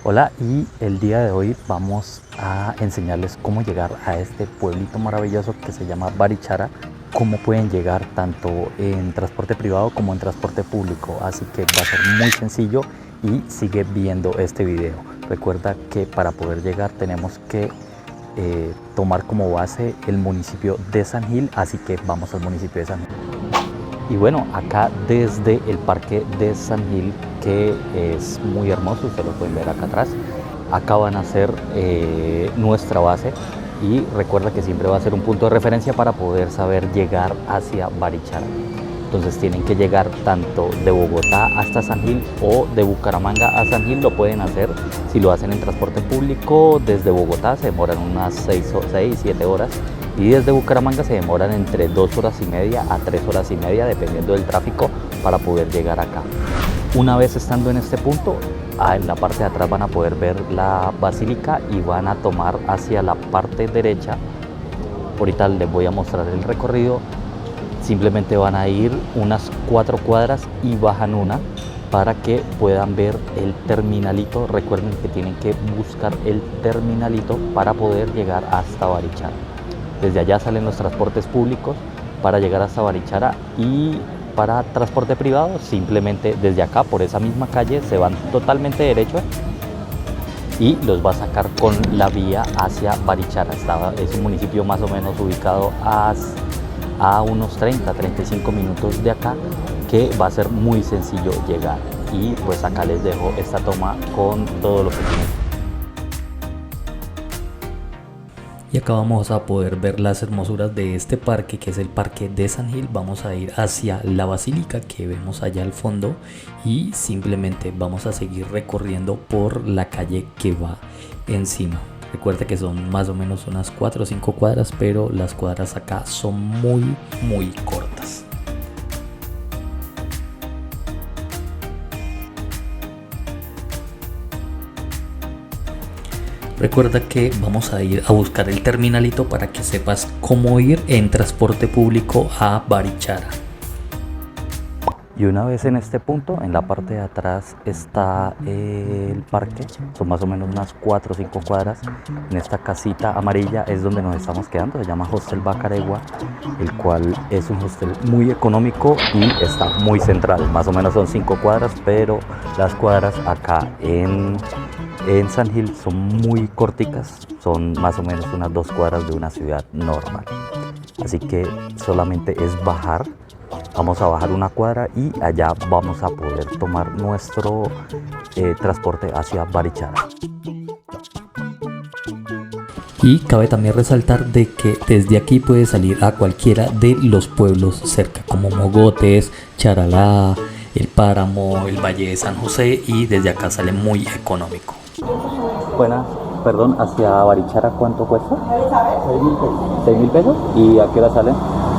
Hola, y el día de hoy vamos a enseñarles cómo llegar a este pueblito maravilloso que se llama Barichara, cómo pueden llegar tanto en transporte privado como en transporte público, así que va a ser muy sencillo y sigue viendo este video. Recuerda que para poder llegar tenemos que tomar como base el municipio de San Gil, así que vamos al municipio de San Gil. Y bueno, acá desde el parque de San Gil, que es muy hermoso, ustedes lo pueden ver acá atrás, acá van a ser nuestra base, y recuerda que siempre va a ser un punto de referencia para poder saber llegar hacia Barichara. Entonces tienen que llegar tanto de Bogotá hasta San Gil o de Bucaramanga a San Gil. Lo pueden hacer si lo hacen en transporte público. Desde Bogotá se demoran unas 6-7 horas, y desde Bucaramanga se demoran entre 2 horas y media a 3 horas y media, dependiendo del tráfico, para poder llegar acá. Una vez estando en este punto, en la parte de atrás van a poder ver la basílica y van a tomar hacia la parte derecha. Ahorita les voy a mostrar el recorrido. Simplemente van a ir unas 4 cuadras y bajan una para que puedan ver el terminalito. Recuerden que tienen que buscar el terminalito para poder llegar hasta Barichara. Desde allá salen los transportes públicos para llegar hasta Barichara, y para transporte privado simplemente desde acá por esa misma calle se van totalmente derecho y los va a sacar con la vía hacia Barichara. Es un municipio más o menos ubicado a unos 30-35 minutos de acá, que va a ser muy sencillo llegar. Y pues acá les dejo esta toma con todo lo que tienen. Y acá vamos a poder ver las hermosuras de este parque, que es el parque de San Gil. Vamos a ir hacia la basílica que vemos allá al fondo, y simplemente vamos a seguir recorriendo por la calle que va encima. Recuerda que son más o menos unas 4 o 5 cuadras, pero las cuadras acá son muy cortas. Recuerda que vamos a ir a buscar el terminalito para que sepas cómo ir en transporte público a Barichara. Y una vez en este punto, en la parte de atrás está el parque. Son más o menos unas 4 o 5 cuadras. En esta casita amarilla es donde nos estamos quedando. Se llama Hostel Bacaregua, el cual es un hostel muy económico y está muy central. Más o menos son 5 cuadras, pero las cuadras acá en San Gil son muy corticas. Son más o menos unas 2 cuadras de una ciudad normal. Así que solamente es bajar. Vamos a bajar una cuadra y allá vamos a poder tomar nuestro transporte hacia Barichara. Y cabe también resaltar de que desde aquí puedes salir a cualquiera de los pueblos cerca, como Mogotes, Charalá, El Páramo, el Valle de San José, y desde acá sale muy económico. Buenas, perdón, ¿hacia Barichara cuánto cuesta? 6.000 pesos. ¿6.000 pesos? ¿Y a qué hora salen?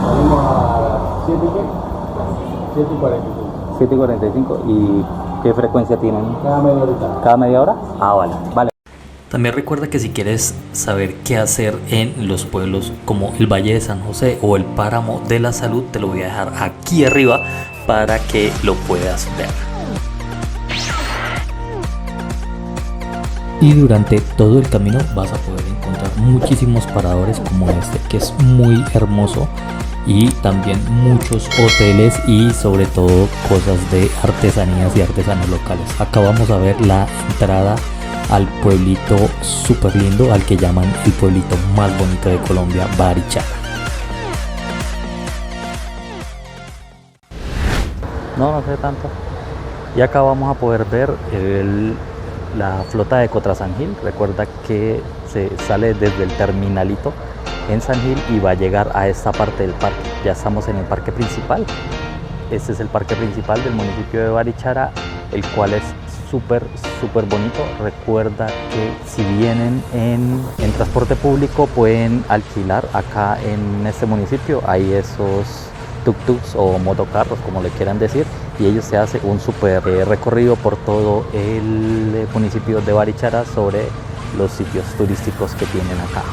Salimos a 7:45. 7:45. ¿Y qué frecuencia tienen? Cada media hora. ¿Cada media hora? Ah, vale. También recuerda que si quieres saber qué hacer en los pueblos como el Valle de San José o el Páramo de la Salud, te lo voy a dejar aquí arriba para que lo puedas ver. Y durante todo el camino vas a poder encontrar muchísimos paradores como este, que es muy hermoso, y también muchos hoteles y sobre todo cosas de artesanías y artesanos locales. Acá vamos a ver la entrada al pueblito súper lindo, al que llaman el pueblito más bonito de Colombia, Barichara. No sé tanto. Y acá vamos a poder ver la flota de Ecotra-San Gil. Recuerda que se sale desde el terminalito en San Gil y va a llegar a esta parte del parque. Ya estamos en el parque principal. Este es el parque principal del municipio de Barichara, el cual es súper bonito. Recuerda que si vienen en transporte público pueden alquilar acá en este municipio. Hay esos tuk-tuks o motocarros, como le quieran decir, y ellos se hacen un súper recorrido por todo el municipio de Barichara sobre los sitios turísticos que tienen acá.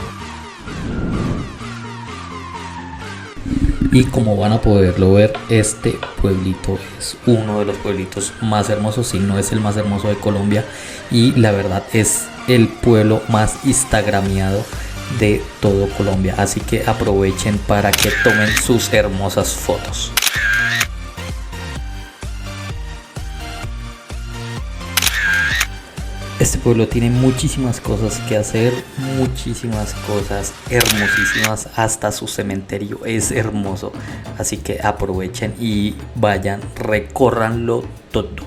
Y como van a poderlo ver, este pueblito es uno de los pueblitos más hermosos, si no es el más hermoso de Colombia, y la verdad es el pueblo más instagramiado de todo Colombia, así que aprovechen para que tomen sus hermosas fotos. Este pueblo tiene muchísimas cosas que hacer, muchísimas cosas hermosísimas, hasta su cementerio es hermoso, así que aprovechen y vayan, recórranlo todo.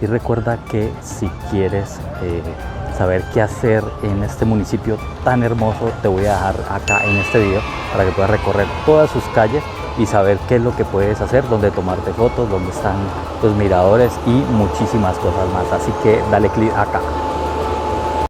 Y recuerda que si quieres saber qué hacer en este municipio tan hermoso, te voy a dejar acá en este video para que puedas recorrer todas sus calles y saber qué es lo que puedes hacer, dónde tomarte fotos, dónde están los miradores y muchísimas cosas más. Así que dale clic acá.